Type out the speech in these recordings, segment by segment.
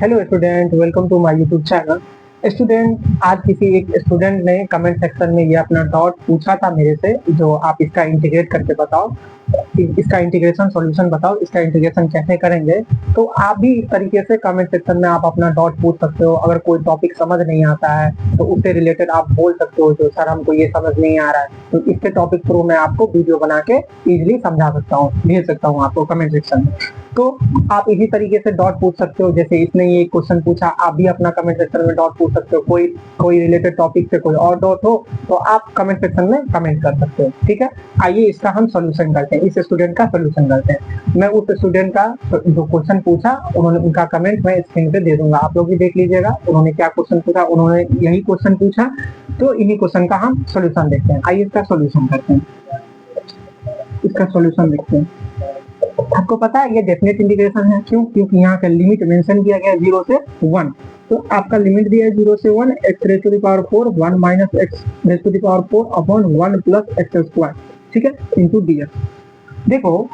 Hello student, welcome to my YouTube channel. Student, आज किसी एक स्टूडेंट ने कमेंट सेक्शन में ये अपना डाउट पूछा था मेरे से, जो आप इसका इंटीग्रेट करके बताओ, इसका इंटीग्रेशन सॉल्यूशन बताओ, इसका इंटीग्रेशन कैसे करेंगे। तो आप भी इस तरीके से कमेंट सेक्शन में आप अपना डाउट पूछ सकते हो। अगर कोई टॉपिक समझ नहीं आता है तो उससे रिलेटेड आप बोल सकते हो, जो सर हमको ये समझ नहीं आ रहा है, तो इसके टॉपिक थ्रू मैं आपको वीडियो बना के इजीली समझा सकता हूँ, भेज सकता हूँ आपको कमेंट सेक्शन में। तो आप इसी तरीके से डॉट पूछ सकते हो, जैसे इसने ये क्वेश्चन पूछा, आप भी अपना कमेंट सेक्शन में डॉट पूछ सकते हो। कोई रिलेटेड टॉपिक से कोई और डॉट हो तो आप कमेंट सेक्शन में कमेंट कर सकते हो। ठीक है, आइए इसका हम सोल्यूशन करते हैं, इस स्टूडेंट का सोल्यूशन करते हैं। मैं उस स्टूडेंट का जो क्वेश्चन पूछा, उन्होंने उनका कमेंट मैं स्क्रीन पे दे दूंगा, आप लोग भी देख लीजिएगा। उन्होंने क्या क्वेश्चन पूछा, उन्होंने यही क्वेश्चन पूछा, तो इन्हीं क्वेश्चन का हम सोल्यूशन देखते हैं। आइए इसका सोल्यूशन करते हैं, इसका सोल्यूशन देखते हैं। आपको पता है ये डेफिनेट इंटीग्रेशन है, क्यों? क्योंकि यहाँ का लिमिट मेंशन किया गया है 0 से 1। तो आपका लिमिट दिया है 0 से 1, x raise to the power 4 1 minus x raise to the power 4 upon 1 plus x square, ठीक है, इनटू dx। देखो,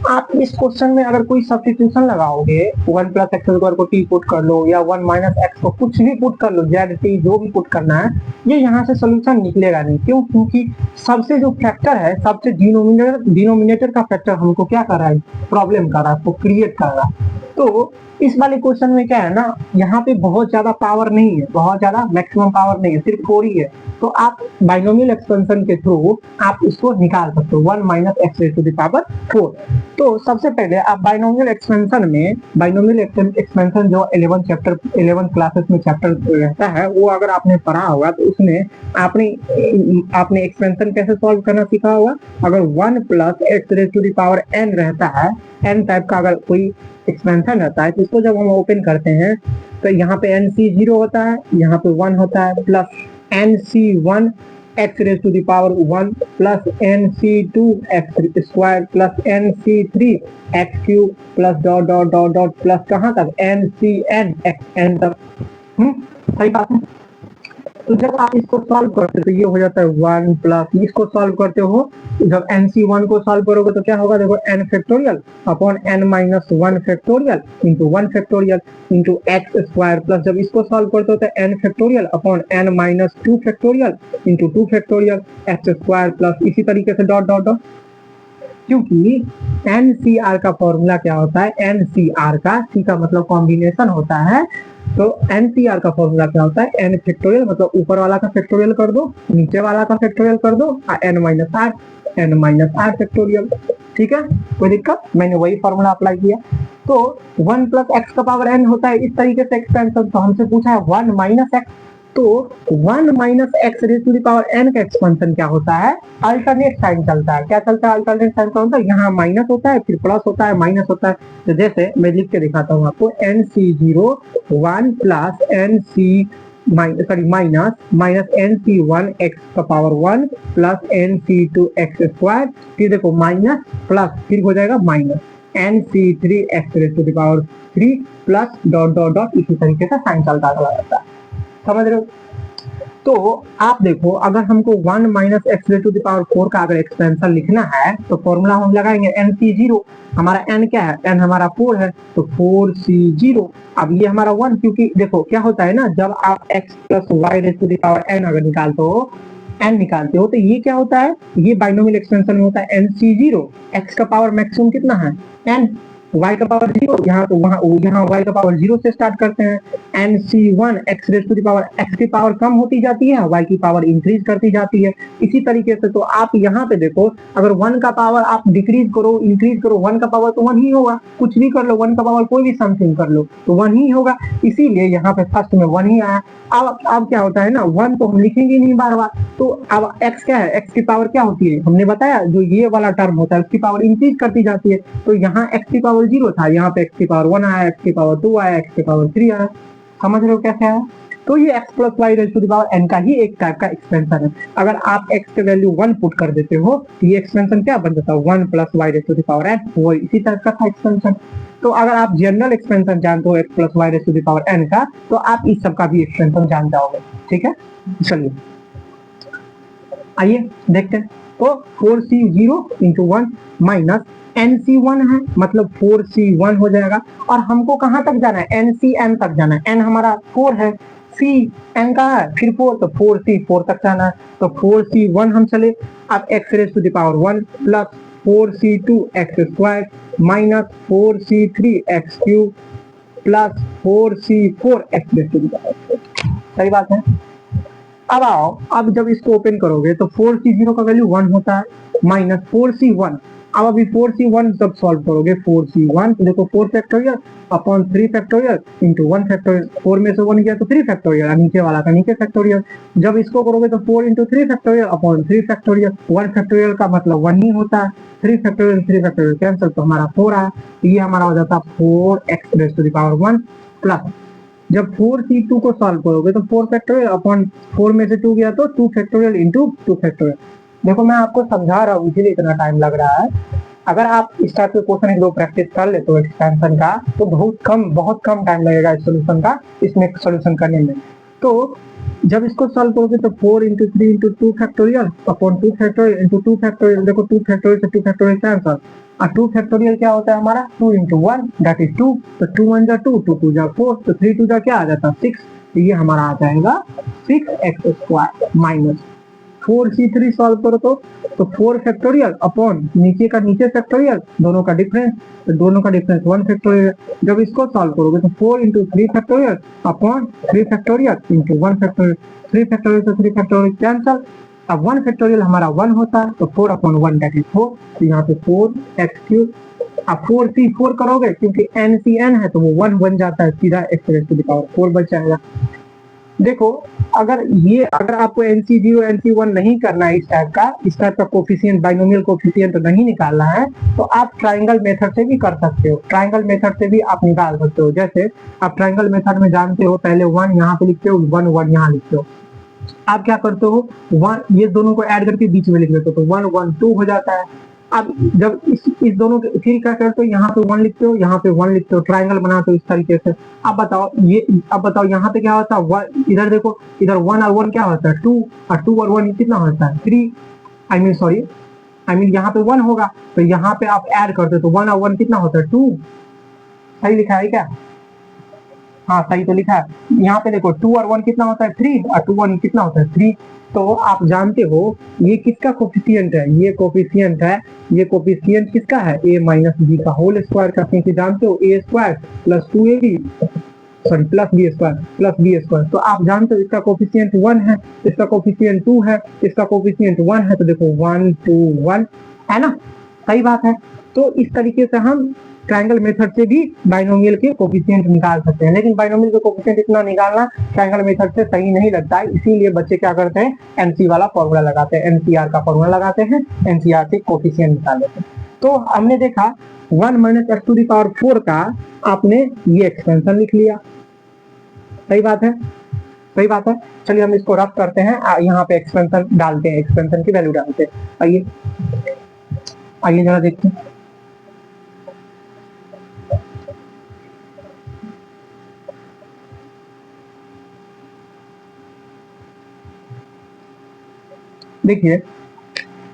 आप इस क्वेश्चन में अगर कोई सब्स्टिट्यूशन लगाओगे, 1 प्लस एक्स स्क्वायर को t पुट कर लो, या 1 माइनस एक्स को कुछ भी पुट कर लो, जेड टी जो भी पुट करना है, ये यहाँ से सोल्यूशन निकलेगा नहीं। क्यों? क्योंकि सबसे जो फैक्टर है, सबसे डिनोमिनेटर का फैक्टर हमको क्या कर रहा है, प्रॉब्लम कर रहा है, तो क्रिएट कर रहा है। तो इस वाले क्वेश्चन में क्या है ना, यहाँ पे बहुत ज्यादा पावर नहीं है, बहुत ज्यादा मैक्सिमम पावर नहीं है, सिर्फ 4 ही है। तो आप बाइनोमियल एक्सपेंशन के थ्रू आप इसको निकाल सकते हो, 1 minus x raise to the power 4। तो सबसे पहले आप बाइनोमियल एक्सपेंशन में, बाइनोमियल एक्सपेंशन जो 11 क्लासेस में चैप्टर रहता है, वो अगर आपने पढ़ा होगा तो उसमें आपने एक्सपेंशन कैसे सॉल्व करना सीखा होगा। अगर 1 plus x raise to the power n रहता है, n टाइप का अगर कोई एक्सपेंशन रहता है, तो इसको जब हम ओपन करते हैं तो यहाँ पे nc0 होता है, यहाँ पे 1 होता है, plus nc1 x raise to the power 1 plus nc2 x square plus nc3 x cube plus dot dot dot dot plus कहाँ तक ncn xn तक। सही बात है। तो जब आप इसको सॉल्व करते हो तो ये हो जाता है 1 प्लस, इसको सॉल्व करते हो, जब nc1 को सॉल्व करोगे तो क्या होगा, देखो n factorial upon n minus 1 factorial into 1 factorial into x square, plus जब इसको सॉल्व करते हो तो n factorial upon n minus 2 factorial into 2 factorial x square, plus इसी तरीके से डॉट डॉट डॉट। क्योंकि NCR का फॉर्मूला क्या होता है, NCR का, C का मतलब कॉम्बिनेशन होता है, तो NCR का फॉर्मूला क्या होता है, n फैक्टोरियल मतलब ऊपर वाला का फैक्टोरियल कर दो, नीचे वाला का फैक्टोरियल कर दो, n माइनस r फैक्टोरियल। ठीक है, कोई दिक्कत? मैंने वही फॉर्मूला अप्लाई किया। तो 1 प्लस एक्स का पावर n होता है इस तरीके से एक्सपेंशन। तो हमसे पूछा है 1 माइनस एक्स, तो 1 minus x raise to the power n का एक्सपेंशन क्या होता है, अल्टरनेट साइन चलता है। क्या चलता है? अल्टरनेट साइन का होता है, यहाँ माइनस होता है, फिर प्लस होता है, माइनस होता है। तो जैसे मैं लिख के दिखाता हूँ आपको, nc0 1 plus minus nc1 x का power 1 plus nc2 x square, फिर देखो माइनस प्लस, फिर हो जाएगा minus nc3 x raise to the power 3 plus dot dot dot, इसी तरीके से साइन चलता चला जाता है। समझ रहे हो? तो आप देखो, अगर हमको 1 minus x raise to the power 4 का अगर एक्सपेंशन लिखना है तो फॉर्मूला हम लगाएंगे nc0। हमारा n क्या है, n हमारा 4 है, तो 4c0। अब ये हमारा 1, क्योंकि देखो क्या होता है ना, जब आप x plus y raise to the power n अगर निकालते हो तो ये क्या होता है, ये बाइनोमियल एक्सपेंशन में होता है nc0। x का पावर मैक्सिमम कितना है, n, y का पावर 0, यहाँ तो यहाँ y का पावर 0 से स्टार्ट करते हैं। nc1 x raise to the power, x की पावर कम होती जाती है, y की पावर इंक्रीज करती जाती है। इसी तरीके से तो आप यहाँ पे देखो, अगर 1 का पावर आप डिक्रीज करो, इंक्रीज करो, 1 का पावर तो 1 ही होगा। कुछ भी कर लो, 1 का पावर कोई भी समथिंग कर लो तो 1 ही होगा, इसीलिए यहाँ पे फर्स्ट में 1 ही आया। अब क्या होता है ना, 1 तो हम लिखेंगे नहीं बार बार। तो अब x क्या है, x की पावर क्या होती है, हमने बताया, जो ये वाला टर्म होता है उसकी पावर इंक्रीज करती जाती है। तो यहाँ x की पावर 0 था, यहाँ पे x की पावर 1 आया, x की पावर 2 आया, x की पावर 3 आया। समझ रहे हो कैसे आया? तो ये x plus y raise to the power n का ही एक टाइप का एक्सपेंशन है। अगर आप x के वैल्यू 1 पुट कर देते हो तो ये एक्सपेंशन क्या बन जाता है, 1 plus y raise to the power n, वो इसी टाइप का था एक्सपेंशन। तो अगर आप जनरल एक्सपेंशन जानते हो x plus y raise to the power n का, तो आप इस सब का भी एक्सपेंशन जान जाओगे। ठीक है, चलिए आइए देखते हैं। तो 4c0 इंटू 1 माइनस nc1 है, मतलब 4c1 हो जाएगा। और हमको कहाँ तक जाना है, ncn तक जाना है। n हमारा 4 है, c n का है, फिर 4, तो 4c4 तक जाना है। तो 4c1 हम चले। अब x raise to the power 1 plus 4c2 x square minus 4c3 x cube plus 4c4 x raise to the power 4। सही बात है। अब आओ, अब जब इसको ओपन करोगे तो 4c0 का वैल्यू 1 होता है माइनस 4c1। अब अभी 4c1 जब सॉल्व करोगे 4c1 तो देखो 4 factorial upon 3 factorial into 1 factorial. 4 में से 1 गया तो 3 फैक्टोरियल, नीचे वाला का नीचे फैक्टोरियल। जब इसको करोगे तो 4 into 3 factorial upon 3 factorial. 1 factorial का मतलब 1 ही होता है, 3 फैक्टोरियल कैंसिल, तो हमारा 4 आया। ये हमारा हो जाता है 4x raise to the power 1 plus, जब 4c2 को सॉल्व करोगे तो 4 फैक्टोरियल अपॉन 4 में से 2 गया तो 2 फैक्टोरियल इंटू 2 फैक्टोरियल। देखो मैं आपको समझा रहा हूँ इसीलिए इतना टाइम लग रहा है। अगर आप इस टाइप के क्वेश्चन एक दो प्रैक्टिस कर ले तो एक्सपेंशन का, तो बहुत कम टाइम लगेगा इस सोल्यूशन का, इसमें सोल्यूशन करने में। तो जब इसको सॉल्व करोगे तो 4 into 3 into 2 factorial upon 2 factorial into 2 factorial. देखो 2 फैक्टोरियल से 2 फैक्टोरियल कैंसिल, और 2 फैक्टोरियल क्या होता है हमारा 2 इंटू 1 दैट इज 2, तो 2 1 जा 2, 2 2 जा 4, तो 3 2 जा क्या आ जाता है 6। तो ये हमारा आ जाएगा 6x square minus 4c3 solve करो तो 4 फैक्टोरियल अपॉन नीचे का नीचे फैक्टोरियल, दोनों का डिफरेंस, तो दोनों का डिफरेंस 1 फैक्टोरियल। जब इसको सॉल्व करोगे तो 4 into 3 factorial upon 3 factorial into 1 factorial. 3 factorial से 3 फैक्टोरियल कैंसिल, अब 1 फैक्टोरियल हमारा 1 होता है, तो 4 अपॉन 1 दैट इज 4, तो यहाँ पे 4x क्यूब। अब 4c4 करोगे क्योंकि ncn है तो वो 1 बन जाता है, सीधा x raise to the power 4 बच जाएगा। देखो अगर आपको NC0 NC1 नहीं करना है, इस टाइप का कोफिशिएंट बाइनोमियल कोफिशिएंट नहीं निकालना है, तो आप ट्रायंगल मेथड से भी कर सकते हो। ट्रायंगल मेथड से भी आप निकाल सकते हो। जैसे आप ट्रायंगल मेथड में जानते हो, पहले 1 यहाँ पे लिखते हो, 1 1 यहाँ लिखते हो। आप क्या करते हो, 1 ये दोनों को ऐड करके बीच में लिख देते हो, तो 1 1 2 हो जाता है। अब जब इस दोनों के फिर क्या करते हो, यहाँ पे 1 लिखते हो, यहाँ पे 1 लिखते हो, ट्रायंगल बनाते हो इस तरीके से। अब बताओ यहाँ पे क्या होता है, इधर देखो, इधर 1 और 1 क्या होता है 2, और 2 और 1 कितना होता है 3, आई मीन यहाँ पे 1 होगा, तो यहाँ पे आप ऐड करते हो, तो 1 और 1 कितना होता है 2। सही लिखा है क्या? हाँ सही तो लिखा है। यहाँ पे देखो 2 और 1 कितना होता है 3, और 2 1 कितना होता है 3। तो आप जानते हो ये किसका कोफिशिएंट है, ये कोफिशिएंट किसका है, a माइनस बी का होल स्क्वायर का, क्योंकि जानते हो a square plus 2ab plus B square. तो आप जानते हो इसका कोफिशिएंट 1 है, इसका कोफिशिएंट 2 है, इसका कोफिशिएंट 1 है, तो देखो 1 2 1 है ना, सही बात है। तो इस तरीके से हम ट्रायंगल मेथड से भी बाइनोमियल के कोफिशिएंट निकाल सकते हैं, लेकिन बाइनोमियल के कोफिशिएंट इतना निकालना ट्रायंगल मेथड से सही नहीं लगता है, इसीलिए बच्चे क्या करते हैं एनसी वाला फॉर्मूला लगाते हैं, एनसीआर का फॉर्मूला लगाते हैं, एनसीआर से कोफिशिएंट निकाल लेते हैं। तो हमने देखा 1 minus x to the power 4 का आपने ये एक्सपेंशन लिख लिया। सही बात है। चलिए हम इसको रफ करते हैं, यहाँ पे एक्सपेंशन डालते हैं, एक्सपेंशन की वैल्यू डालते हैं। आइए जरा देखते हैं। देखिए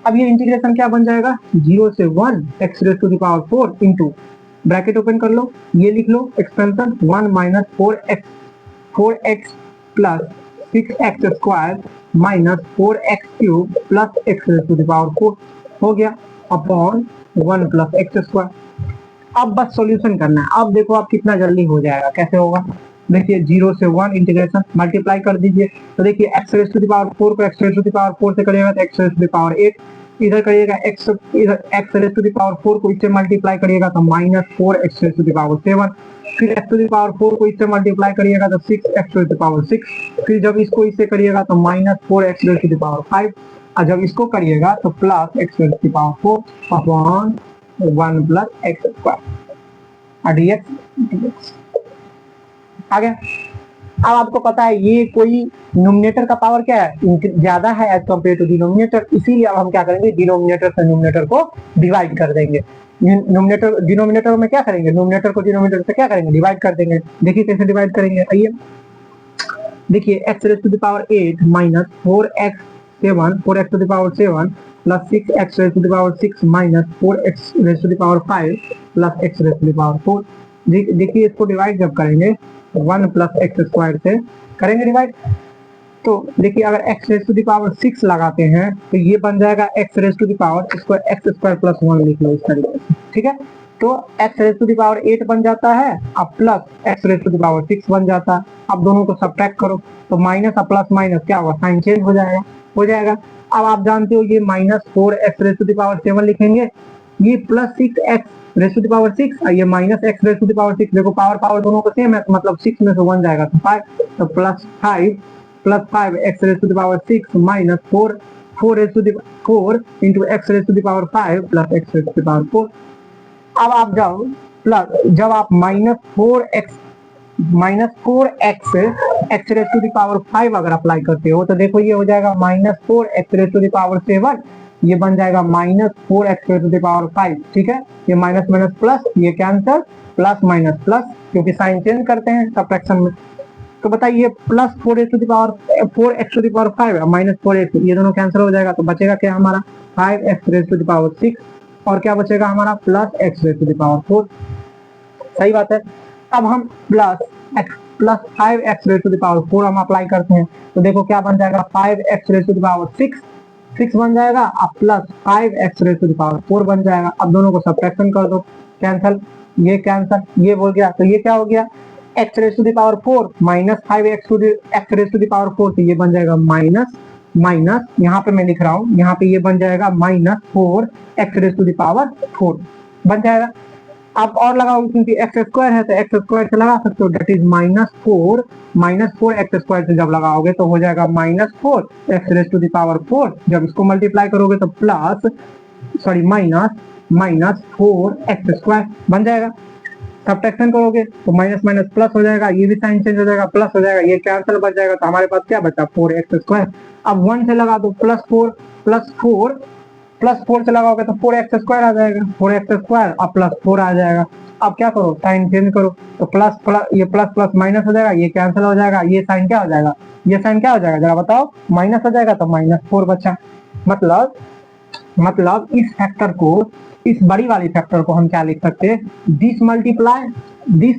अब ये इंटीग्रेशन क्या बन जाएगा, 0 से 1 x raise to the power 4 into bracket open कर लो, ये लिख लो expansion 1 minus 4x plus 6x square minus 4x cube plus x raise to the power 4 हो गया अपॉन 1 प्लस x स्क्वायर। अब बस सॉल्यूशन करना है। अब देखो आप कितना जल्दी हो जाएगा, कैसे होगा, देखिए 0 से 1 इंटीग्रेशन मल्टीप्लाई कर दीजिए, तो देखिए x raise to the power 4 को x raise to the power 4 से करिएगा तो x raise to the power 8, इधर करिएगा x raise to the power 4 को इससे मल्टीप्लाई करिएगा तो minus 4x raise to the power 7, फिर x टू द पावर 4 को इससे मल्टीप्लाई करिएगा तो 6x rays to the power 6, फिर जब इसको इससे करिएगा तो minus 4x raise to the power 5, और जब इसको करिएगा तो plus x raise to the power 4 upon 1 plus x square dx आ गया। अब आपको पता है ये कोई न्यूमरेटर का पावर क्या है, ज्यादा है एज कम्पेयर टू डिनोमिनेटर, इसीलिए अब हम क्या करेंगे, डिनोमिनेटर से न्यूमरेटर को डिवाइड कर देंगे। डिनोमिनेटर में क्या करेंगे, न्यूमरेटर को डिनोमिनेटर से क्या करेंगे, डिवाइड कर देंगे। देखिए कैसे डिवाइड करेंगे, आइए देखिए x raise to the power 8 minus 4x 7 4x to the power 7 plus 6x raise to the power 6 minus 4x raise to the power 5 plus x raise to the power 4। देखिए इसको divide जब करेंगे 1 plus x square से करेंगे divide, तो देखिए अगर x raise to the power 6 लगाते हैं तो ये बन जाएगा x raise to the power, इसको x स्क्वायर प्लस 1 लिख लो इस तरीके से, ठीक है। तो x raise to the power 8 बन जाता है, अब plus x raise to the power 6 बन जाता है। अब दोनों को सब्ट्रैक्ट करो तो माइनस और प्लस माइनस क्या होगा, साइन चेंज हो जाएगा। अब आप जानते हो ये minus 4x raise to the power 7 लिखेंगे, ये plus 6x raise to the power 6 और ये minus x raise to the power 6। देखो पावर पावर दोनों को सेम है, मतलब 6 में से 1 जाएगा तो 5, तो plus 5 x raise to the power 6 minus 4 raise to the 4 into x raise to the power 5 plus x raise to the power 4। अब आप जाओ प्लस, जब आप minus 4x x raise to the power 5 अगर अप्लाई करते हो तो देखो ये हो जाएगा minus 4x raise to the power 7, ये बन जाएगा minus 4x raise to the power 5, ठीक है। ये माइनस माइनस प्लस, ये कैंसल, प्लस माइनस प्लस, क्योंकि साइन चेंज करते हैं सब्ट्रैक्शन में। तो बताइए plus 4x to the power 4x to the power 5 minus 4x, ये दोनों कैंसिल हो जाएगा, तो बचेगा क्या हमारा 5x raise to the power 6 और क्या बचेगा हमारा plus x raise to the power 4। सही बात है। अब हम plus 5x raise to the power 4 हम अप्लाई करते हैं तो देखो क्या बन जाएगा 5x raise to the power 6 बन जाएगा, अब plus 5x raise to the power 4 बन जाएगा। अब दोनों को सब्ट्रैक्शन कर दो, कैंसल, ये कैंसल, ये बोल गया, तो ये क्या हो गया x raise to the power 4 minus 5x raise to the power 4, तो ये बन जाएगा माइनस यहाँ पे मैं लिख रहा हूँ, यहाँ पे ये बन जाएगा minus 4x raise to the power 4 बन जाएगा। आप और लगाओ क्योंकि एक्स स्क्वायर है तो एक्स स्क्वायर से लगा सकते हो, that is minus 4 x square से जब लगाओगे तो हो जाएगा minus 4 x raise to the power 4। जब इसको मल्टीप्लाई करोगे तो माइनस 4 एक्स स्क्वायर बन जाएगा। सब्ट्रैक्शन करोगे तो माइनस माइनस प्लस हो जाएगा, ये भी साइन चेंज हो जाएगा, प्लस हो जाएगा, ये कैंसिल बच जाएगा, तो हमारे पास क्या बचा 4x स्क्वायर। अब 1 से लगा दो प्लस 4 से लगाओगे तो 4x स्क्वायर आ जाएगा, 4x स्क्वायर अब प्लस 4 आ जाएगा। अब क्या करो साइन चेंज करो तो ये प्लस माइनस हो जाएगा, ये कैंसिल हो जाएगा, ये साइन क्या हो जाएगा, ये साइन क्या हो जाएगा जरा बताओ, माइनस हो जाएगा, तो माइनस 4 बचा। मतलब इस फैक्टर को, इस बड़ी वाली फैक्टर को हम क्या लिख सकते हैं, this multiply this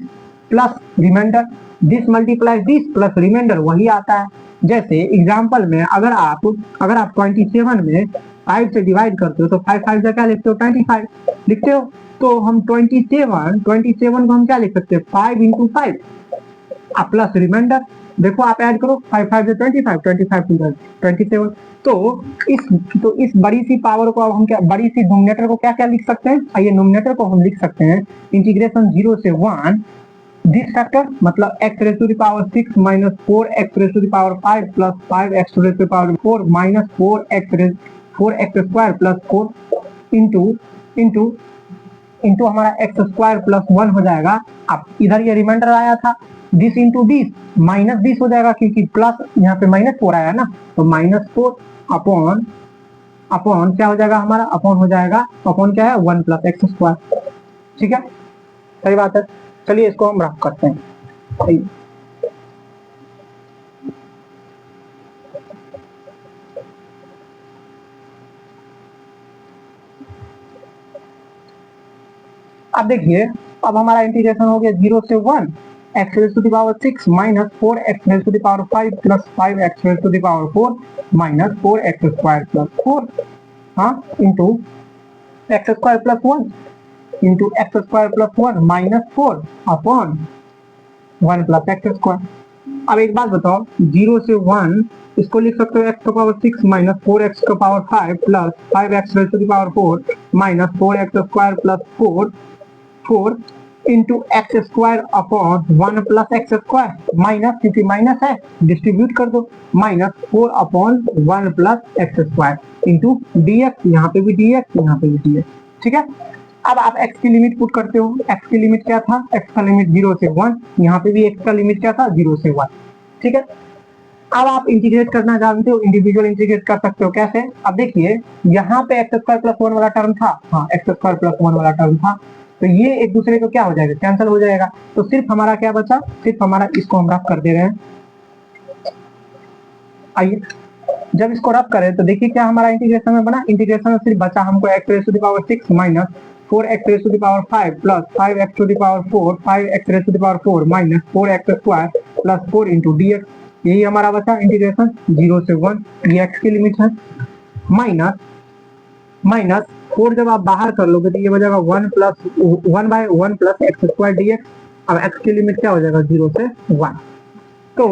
plus reminder, this multiply this plus reminder, वही आता है। जैसे एग्जांपल में अगर आप 27 में 5 से डिवाइड करते हो तो 5 से क्या लिखते हो 25 लिखते हो, तो हम 27 को हम क्या लिख सकते हैं 5 इंटू 5 प्लस रिमाइंडर, देखो आप ऐड करो 5 से 25 27। तो इस बड़ी सी पावर को अब हम क्या, बड़ी सी नोमिनेटर को क्या क्या लिख सकते हैं, आइए नोमिनेटर को हम लिख सकते हैं इंटीग्रेशन 0 से 1 दिस फैक्टर, मतलब x raise to the power 6 minus 4x raise to the power 5 plus 5x raise to the power 4 minus 4x square plus 4 into हमारा x स्क्वायर प्लस 1 हो जाएगा। अब इधर ये रिमाइंडर आया था, this into this minus this हो जाएगा, क्योंकि प्लस यहाँ पे माइनस 4 आया ना, तो माइनस 4 अपॉन क्या हो जाएगा हमारा, अपॉन हो जाएगा, अपॉन क्या है 1 प्लस एक्स स्क्वायर, ठीक है, सही बात है। चलिए इसको हम रफ करते हैं। अब देखिए, अब हमारा इंटीग्रेशन हो गया 0 से 1 x raise to the power 6 minus 4x raise to the power 5 plus 5x raise to the power 4 minus 4x square plus 4, हाँ, into x square plus 1 into x square plus 1 minus 4 upon 1 plus x square. अब एक बात बताओ, 0 से 1 इसको लिख सकते हो x का पावर 6 माइनस 4x का power 5 plus 5x raise to the power 4 minus 4x square plus 4 into x square upon 1 plus x square, minus क्योंकि माइनस है डिस्ट्रीब्यूट कर दो, minus 4 upon 1 plus x square into dx, यहाँ पे भी dx, यहाँ पे भी dx, ठीक है। अब आप x की लिमिट पुट करते हो, x की लिमिट क्या था, x का लिमिट 0 से 1, यहाँ पे भी x का लिमिट क्या था 0 से 1, ठीक है। अब आप इंटीग्रेट करना जानते हो, इंडिविजुअल इंटीग्रेट कर सकते हो, कैसे, अब देखिए यहाँ पे एक्स स्क्वायर प्लस 1 वाला टर्म था, हाँ एक्स स्क्वायर प्लस 1 वाला टर्म था, तो ये एक दूसरे को क्या हो जाएगा, कैंसिल हो जाएगा, तो सिर्फ हमारा क्या बचा, सिर्फ हमारा इसको हम रफ कर दे रहे हैं। आइए जब इसको रब करें तो देखिए क्या हमारा इंटीग्रेशन में बना, इंटीग्रेशन में सिर्फ बचा हमको x raise to the power 6 minus 4x raise to the power 5 plus 5x to the power 4 5x raise to the power 4 minus 4x square plus 4 into D x. यही हमारा बचा इंटीग्रेशन 0 से 1, ये x की लिमिट है, minus minus 4 जब आप बाहर कर लोगे तो ये हो जाएगा 1 plus x square D x. अब x की लिमिट क्या हो जाएगा 0 से 1। तो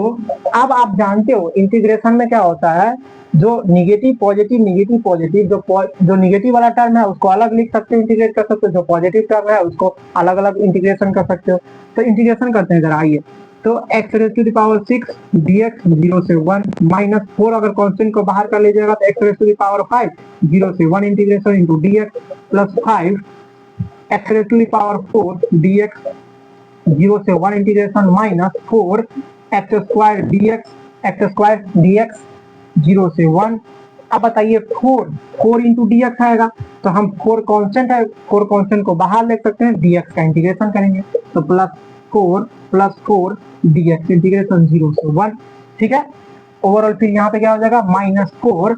अब आप जानते हो इंटीग्रेशन में क्या होता है, जो निगेटिव पॉजिटिव जो निगेटिव वाला टर्म है उसको अलग लिख सकते हो, इंटीग्रेट कर सकते हो, जो पॉजिटिव टर्म है उसको अलग अलग इंटीग्रेशन कर सकते हो। तो इंटीग्रेशन करते हैं जरा, आइए। तो x raise to the power 6 dx 0 से 1 माइनस 4 अगर कांस्टेंट को बाहर कर लीजिएगा तो x raise to the power 5 0 से 1 integration into dx plus 5 x raise to the power 4 dx 0 से 1 integration minus 4 x square dx 0 से 1। अब बताइए 4 इंटू डी एक्स आएगा तो हम 4 कांस्टेंट है, 4 कांस्टेंट को बाहर ले सकते हैं, dx का इंटीग्रेशन करेंगे तो प्लस 4 dx इंटीग्रेशन 0 से 1। ठीक है, ओवरऑल फिर यहाँ पे क्या हो जाएगा -4।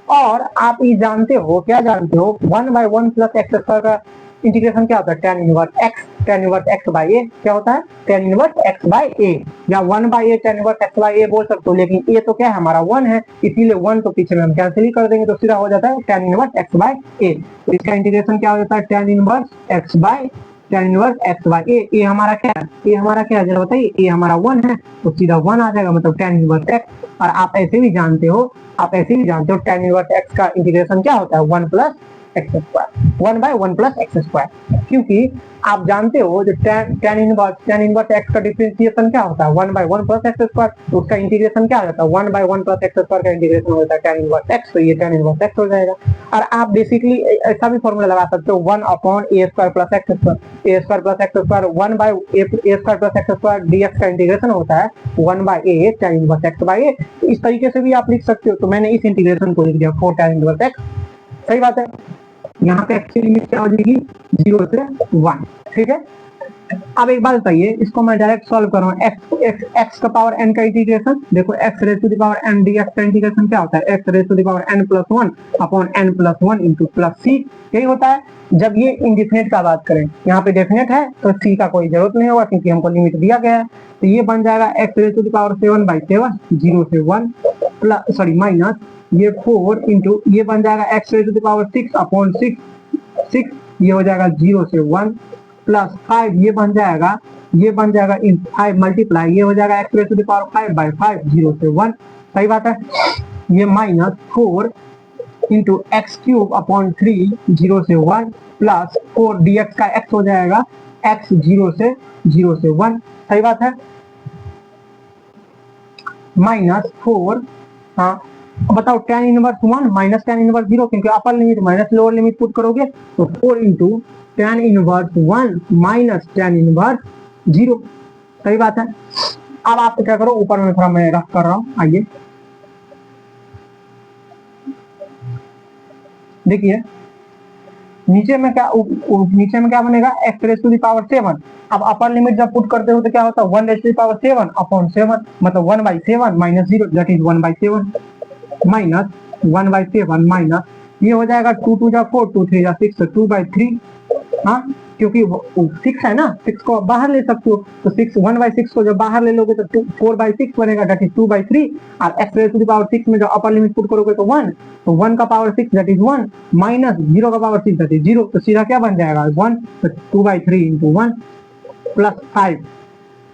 और आप ये जानते हो, क्या जानते हो, 1/1 प्लस एक्स स्क्वायर का इंटीग्रेशन क्या होता है, tan inverse x by a क्या होता है, tan inverse x by a, या 1/a tan inverse x by a बोल सकते हो, लेकिन ए तो क्या है हमारा 1 है, इसीलिए 1 तो पीछे में हम कैंसिल ही कर देंगे तो सीधा हो जाता है tan इनवर्स x बाई ए। तो इसका इंटीग्रेशन क्या हो जाता है tan इनवर्स x बाई ए हमारा क्या है, ए हमारा क्या है जरा बताइए, ए हमारा 1 है तो सीधा 1 आ जाएगा, मतलब tan इनवर्स x। और आप ऐसे भी जानते हो tan इनवर्स x का इंटीग्रेशन क्या होता है 1 plus x square, 1/1 plus x square, क्योंकि आप जानते हो जो tan इनवर्स x का डिफरेंशिएशन क्या होता है 1/1 प्लस एक्स स्क्वायर, तो उसका इंटीग्रेशन क्या हो जाता है 1/1 प्लस एक्स स्क्वायर का इंटीग्रेशन हो जाता है tan इनवर्स x, तो ये tan इनवर्स x हो जाएगा। और आप बेसिकली ऐसा भी फॉर्मूला लगा सकते हो 1/a² plus x square 1/a² plus x square dx का इंटीग्रेशन होता है 1/a tan inverse x by a. इस तरीके से भी आप लिख सकते हो, तो मैंने इस इंटीग्रेशन को लिख दिया 4 tan इनवर्स x। सही बात है, यहाँ पे x की लिमिट क्या हो जाएगी 0 से 1। ठीक है, अब एक बात बताइए, इसको मैं डायरेक्ट सॉल्व कर रहा हूँ, x का पावर n का इंटीग्रेशन, देखो x raise to the power n dx का इंटीग्रेशन क्या होता है, x raise to the power n plus 1 upon n plus 1 into plus c। यही होता है जब ये इंडिफिनिट का बात करें, यहाँ पे डेफिनेट है तो c का कोई जरूरत नहीं होगा क्योंकि हमको लिमिट दिया गया है। तो ये बन जाएगा x raise to the power 7/7 0 से 1 प्लस माइनस ये 4 इंटू ये बन जाएगा x raise to the power 6 upon 6 ये हो जाएगा 0 से 1 प्लस 5 ये बन जाएगा इन 5 मल्टीप्लाई ये हो जाएगा x raise to the power 5/5 0 से 1। सही बात है, ये minus 4 into x cube upon 3 0 से 1 प्लस 4 dx का x हो जाएगा x 0 से 1। सही बात है, -4। हाँ बताओ tan inverse 1 minus tan inverse 0, क्योंकि upper limit minus lower limit put करोगे तो 4 into tan inverse 1 minus tan inverse 0। सही बात है। अब आप क्या करो, ऊपर में थोड़ा मैं रख कर रहा हूँ, आइए देखिए नीचे में क्या बनेगा x raise to the power 7। अब अपर लिमिट जब पुट करते हो तो क्या होता है 1 raise to the power 7 upon 7, मतलब 1/7 minus 0 that is 1/7 minus 1/7 minus ये हो जाएगा 2 2 जा 4 2 3 जा 6 तो 2/3। हाँ क्योंकि 6 है ना, 6 को बाहर ले सकते हो तो 1/6 को जब बाहर ले लोगे तो 4/6 बनेगा दैट इज 2/3। और x raise to the power 6 में जब अपर लिमिट पुट करोगे तो 1, तो 1 का पावर 6 दैट इज 1 माइनस 0 का पावर 6 दैट इज 0, तो सीधा क्या बन जाएगा 1, तो 2/3 इंटू 1 प्लस 5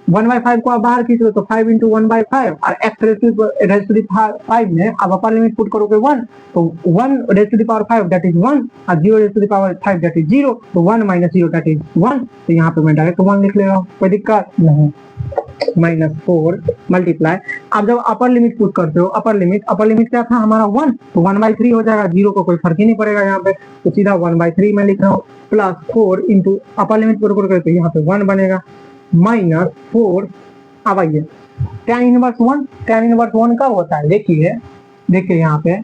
1/5 को आप बाहर खींच लो तो 5 इंटू 1/5 और x raise to the power 5 में अब अपर लिमिट पुट करोगे 1 तो 1 raise to the power 5 that is 1 और 0 raise to the power 5 that is 0, तो 1 माइनस 0 दैट इज 1। तो यहाँ पे मैं डायरेक्ट 1 लिख ले रहा हूँ, कोई दिक्कत नहीं। -4 मल्टीप्लाई, अब जब अपर लिमिट पुट करते हो अपर लिमिट क्या था हमारा 1, तो 1/3 हो जाएगा, 0 को कोई फर्क ही नहीं पड़ेगा यहाँ पे, तो सीधा 1/3 में लिख रहा हूँ plus 4 into upper limit put करोगे तो यहाँ पे 1 बनेगा -4। अब आइए tan इनवर्स 1 कब होता है, देखिए यहाँ पे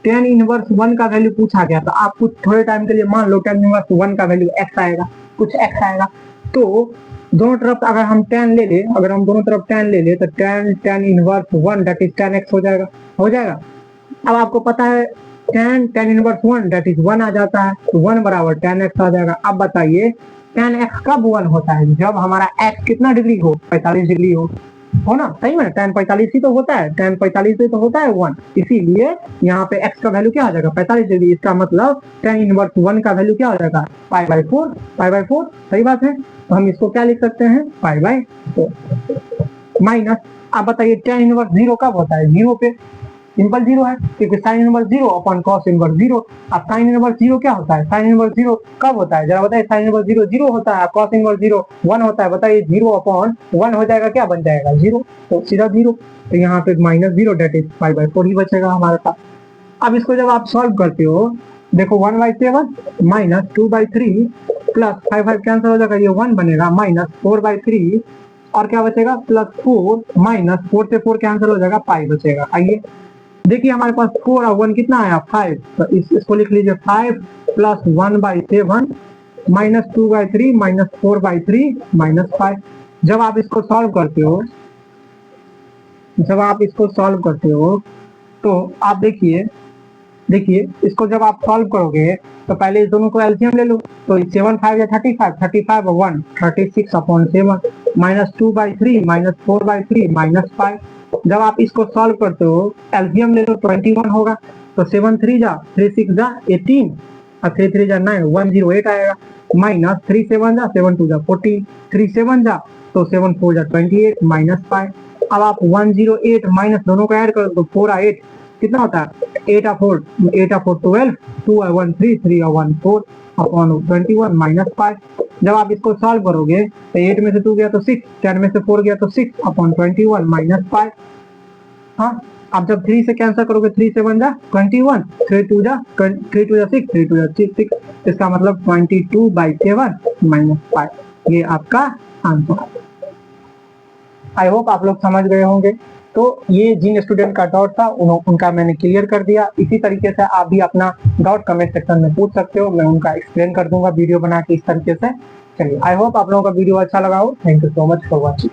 tan इनवर्स 1 का वैल्यू पूछा गया, तो आप कुछ थोड़े टाइम के लिए मान लो tan इनवर्स 1 का वैल्यू x आएगा, कुछ x आएगा, तो दोनों तरफ अगर हम tan ले ले तो tan inverse 1 that is tan x हो जाएगा, अब आपको पता है tan इनवर्स 1 दैट इज 1 आ जाता है, तो 1 बराबर tan x आ जाएगा। अब बताइए tan x कब 1 होता है? जब हमारा x कितना डिग्री हो, 45 डिग्री हो ना, सही में tan 45 ही तो होता है, tan 45 ही तो होता है 1, इसीलिए यहाँ पे x का वैल्यू क्या आ जाएगा, 45 डिग्री। इसका मतलब tan इनवर्स 1 का वैल्यू क्या हो जाएगा, पाई4, सही बात है। तो हम इसको क्या लिख सकते हैं, पाई4 माइनस। अब बताइए tan इनवर्स 0 कब होता है, 0 पे, सिंपल 0 है, क्योंकि sine inverse 0 upon cos inverse 0। अब साइन इनवर्स 0 क्या होता है, साइन इनवर्स 0 कब होता है, जरा बताइए। साइन इनवर्स 0 0 होता है, कॉस इनवर्स 0 1 होता है। बताइए 0 अपॉन 1 हो जाएगा, क्या बन जाएगा, 0, तो सीधा 0। तो यहाँ पे -0 डेट इज पाई4 ही बचेगा हमारे पास। अब इसको जब आप सॉल्व करते हो, देखो 1/7 माइनस 2/3 प्लस 5 कैंसिल हो जाएगा, ये 1 बनेगा, माइनस 4/3 और क्या बचेगा, +4 माइनस 4 से 4 कैंसिल हो जाएगा, पाई बचेगा। आइए देखिए हमारे पास 4 और 1 कितना आया, 5, तो इसको लिख लीजिए 5 प्लस 1/7 माइनस 2/3 माइनस 4/3 माइनस 5। जब आप इसको सॉल्व करते हो, तो आप देखिए इसको जब आप सॉल्व करोगे तो पहले इस दोनों को एलसीएम ले लो। तो 7 5 या 35 और 1 36/7 माइनस 2/3 माइनस 4/3 माइनस 5। जब आप इसको सॉल्व करते हो एलसीएम ले लो, 21 होगा। तो 7 3 जा 3 6 जा 18 और 3 3 जा 9 108 आएगा, माइनस 3 7 जा 7 2 जा 14 3 7 जा तो 7 4 जा 28 माइनस 5। अब आप 108 माइनस दोनों को ऐड करो तो 4 और 8 कितना होता है, 8 और 4 12, 2 और 1 3 3 और 1 4 अपॉन 21 माइनस 5। जब आप इसको सॉल्व करोगे तो 8 में से 2 गया तो 6, 10 में से 4 गया तो 6 अपॉन 21 माइनस 5। हाँ, आप जब 3 से कैंसिल करोगे 3 से 1 जा 21, 3 2 जा 6, 3 2 जा 6, इसका मतलब 22/7 माइनस 5, ये आपका आंसर। आई होप आप लोग समझ गए होंगे। तो ये जिन स्टूडेंट का डाउट था उनका मैंने क्लियर कर दिया। इसी तरीके से आप भी अपना डाउट कमेंट सेक्शन में पूछ सकते हो, मैं उनका एक्सप्लेन कर दूंगा वीडियो बना के इस तरीके से। चलिए, आई होप आप लोगों का वीडियो अच्छा लगा हो। Thank you so much for watching.